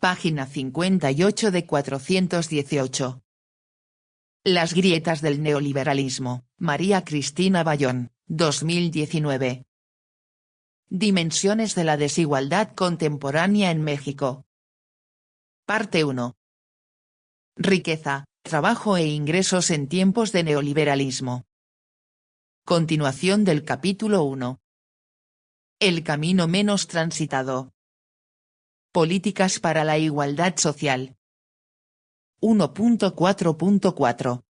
Página 58 de 418. Las grietas del neoliberalismo, María Cristina Bayón, 2019. Dimensiones de la desigualdad contemporánea en México. Parte 1. Riqueza, trabajo e ingresos en tiempos de neoliberalismo. Continuación del capítulo 1. El camino menos transitado. Políticas para la igualdad social. 1.4.4.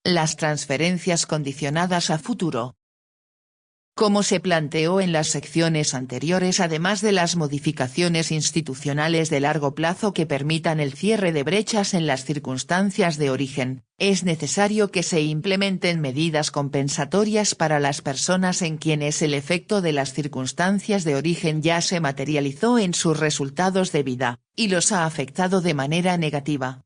Las transferencias condicionadas a futuro. Como se planteó en las secciones anteriores, además de las modificaciones institucionales de largo plazo que permitan el cierre de brechas en las circunstancias de origen, es necesario que se implementen medidas compensatorias para las personas en quienes el efecto de las circunstancias de origen ya se materializó en sus resultados de vida, y los ha afectado de manera negativa.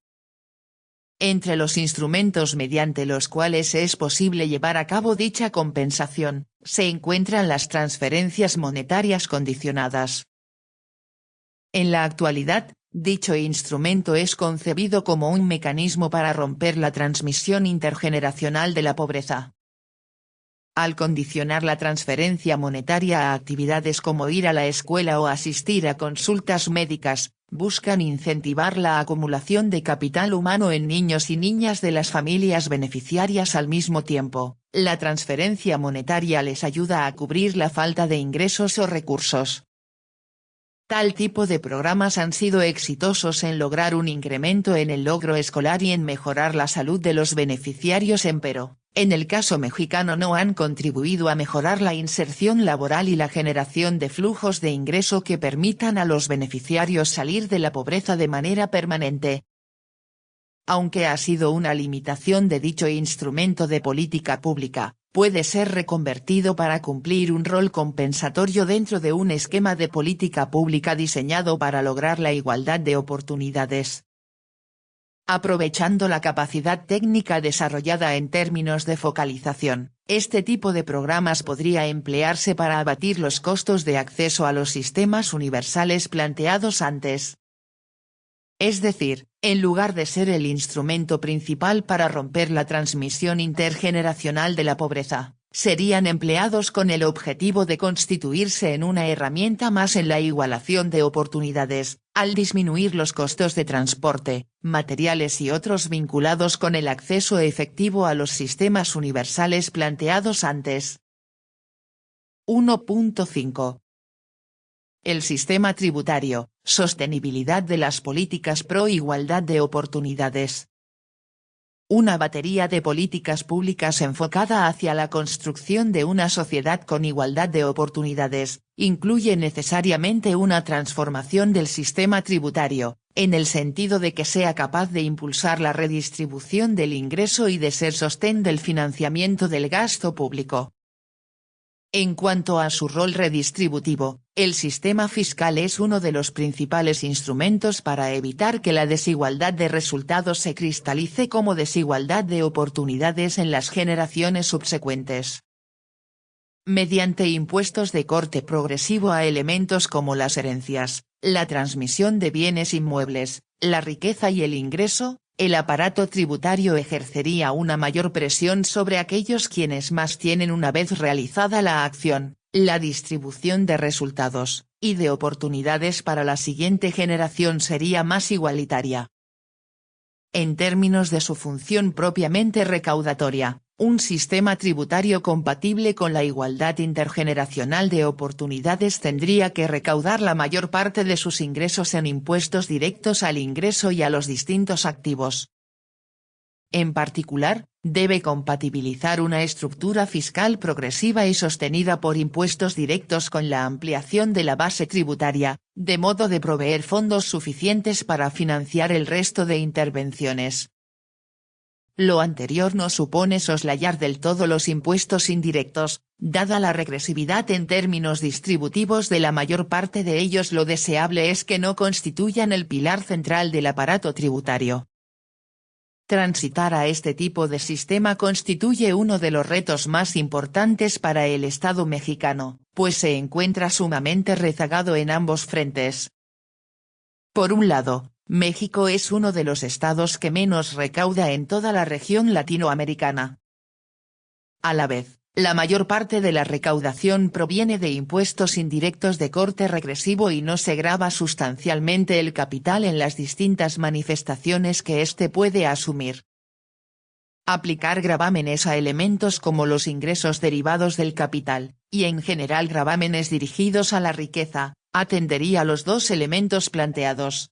Entre los instrumentos mediante los cuales es posible llevar a cabo dicha compensación, se encuentran las transferencias monetarias condicionadas. En la actualidad, dicho instrumento es concebido como un mecanismo para romper la transmisión intergeneracional de la pobreza. Al condicionar la transferencia monetaria a actividades como ir a la escuela o asistir a consultas médicas, buscan incentivar la acumulación de capital humano en niños y niñas de las familias beneficiarias al mismo tiempo. La transferencia monetaria les ayuda a cubrir la falta de ingresos o recursos. Tal tipo de programas han sido exitosos en lograr un incremento en el logro escolar y en mejorar la salud de los beneficiarios, empero, en el caso mexicano no han contribuido a mejorar la inserción laboral y la generación de flujos de ingreso que permitan a los beneficiarios salir de la pobreza de manera permanente. Aunque ha sido una limitación de dicho instrumento de política pública, puede ser reconvertido para cumplir un rol compensatorio dentro de un esquema de política pública diseñado para lograr la igualdad de oportunidades. Aprovechando la capacidad técnica desarrollada en términos de focalización, este tipo de programas podría emplearse para abatir los costos de acceso a los sistemas universales planteados antes. Es decir, en lugar de ser el instrumento principal para romper la transmisión intergeneracional de la pobreza, serían empleados con el objetivo de constituirse en una herramienta más en la igualación de oportunidades, al disminuir los costos de transporte, materiales y otros vinculados con el acceso efectivo a los sistemas universales planteados antes. 1.5. El sistema tributario, sostenibilidad de las políticas pro igualdad de oportunidades. Una batería de políticas públicas enfocada hacia la construcción de una sociedad con igualdad de oportunidades, incluye necesariamente una transformación del sistema tributario, en el sentido de que sea capaz de impulsar la redistribución del ingreso y de ser sostén del financiamiento del gasto público. En cuanto a su rol redistributivo, el sistema fiscal es uno de los principales instrumentos para evitar que la desigualdad de resultados se cristalice como desigualdad de oportunidades en las generaciones subsecuentes. Mediante impuestos de corte progresivo a elementos como las herencias, la transmisión de bienes inmuebles, la riqueza y el ingreso, el aparato tributario ejercería una mayor presión sobre aquellos quienes más tienen una vez realizada la acción. La distribución de resultados, y de oportunidades para la siguiente generación sería más igualitaria. En términos de su función propiamente recaudatoria, un sistema tributario compatible con la igualdad intergeneracional de oportunidades tendría que recaudar la mayor parte de sus ingresos en impuestos directos al ingreso y a los distintos activos. En particular, debe compatibilizar una estructura fiscal progresiva y sostenida por impuestos directos con la ampliación de la base tributaria, de modo de proveer fondos suficientes para financiar el resto de intervenciones. Lo anterior no supone soslayar del todo los impuestos indirectos, dada la regresividad en términos distributivos de la mayor parte de ellos. Lo deseable es que no constituyan el pilar central del aparato tributario. Transitar a este tipo de sistema constituye uno de los retos más importantes para el Estado mexicano, pues se encuentra sumamente rezagado en ambos frentes. Por un lado, México es uno de los estados que menos recauda en toda la región latinoamericana. A la vez, la mayor parte de la recaudación proviene de impuestos indirectos de corte regresivo y no se grava sustancialmente el capital en las distintas manifestaciones que éste puede asumir. Aplicar gravámenes a elementos como los ingresos derivados del capital, y en general gravámenes dirigidos a la riqueza, atendería a los dos elementos planteados.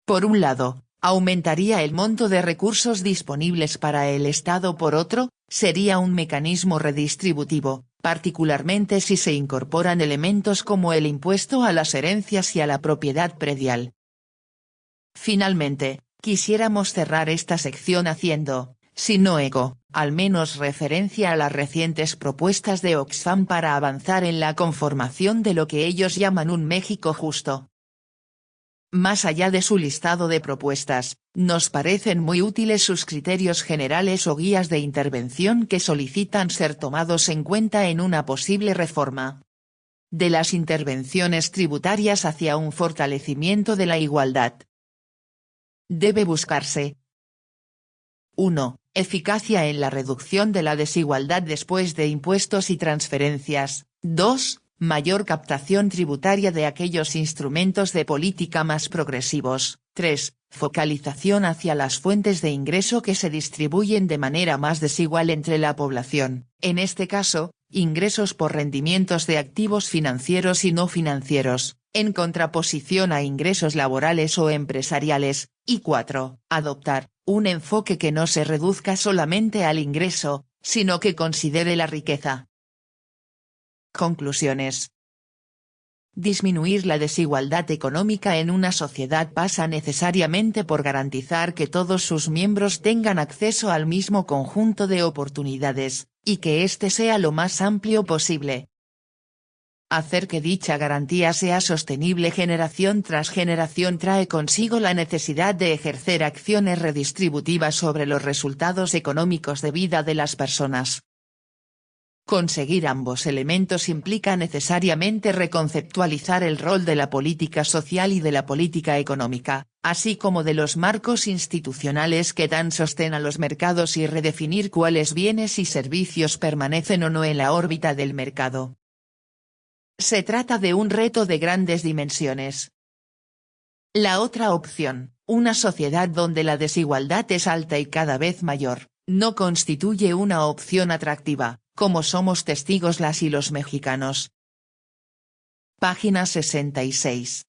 Por un lado, aumentaría el monto de recursos disponibles para el Estado. Por otro, sería un mecanismo redistributivo, particularmente si se incorporan elementos como el impuesto a las herencias y a la propiedad predial. Finalmente, quisiéramos cerrar esta sección haciendo, si no eco, al menos referencia a las recientes propuestas de Oxfam para avanzar en la conformación de lo que ellos llaman un México justo. Más allá de su listado de propuestas, nos parecen muy útiles sus criterios generales o guías de intervención que solicitan ser tomados en cuenta en una posible reforma. De las intervenciones tributarias hacia un fortalecimiento de la igualdad. Debe buscarse 1. Eficacia en la reducción de la desigualdad después de impuestos y transferencias. 2. Mayor captación tributaria de aquellos instrumentos de política más progresivos. 3. Focalización hacia las fuentes de ingreso que se distribuyen de manera más desigual entre la población, en este caso, ingresos por rendimientos de activos financieros y no financieros, en contraposición a ingresos laborales o empresariales. Y 4. Adoptar un enfoque que no se reduzca solamente al ingreso, sino que considere la riqueza. Conclusiones. Disminuir la desigualdad económica en una sociedad pasa necesariamente por garantizar que todos sus miembros tengan acceso al mismo conjunto de oportunidades, y que éste sea lo más amplio posible. Hacer que dicha garantía sea sostenible generación tras generación trae consigo la necesidad de ejercer acciones redistributivas sobre los resultados económicos de vida de las personas. Conseguir ambos elementos implica necesariamente reconceptualizar el rol de la política social y de la política económica, así como de los marcos institucionales que dan sostén a los mercados y redefinir cuáles bienes y servicios permanecen o no en la órbita del mercado. Se trata de un reto de grandes dimensiones. La otra opción, una sociedad donde la desigualdad es alta y cada vez mayor, no constituye una opción atractiva, como somos testigos las y los mexicanos. Página 66.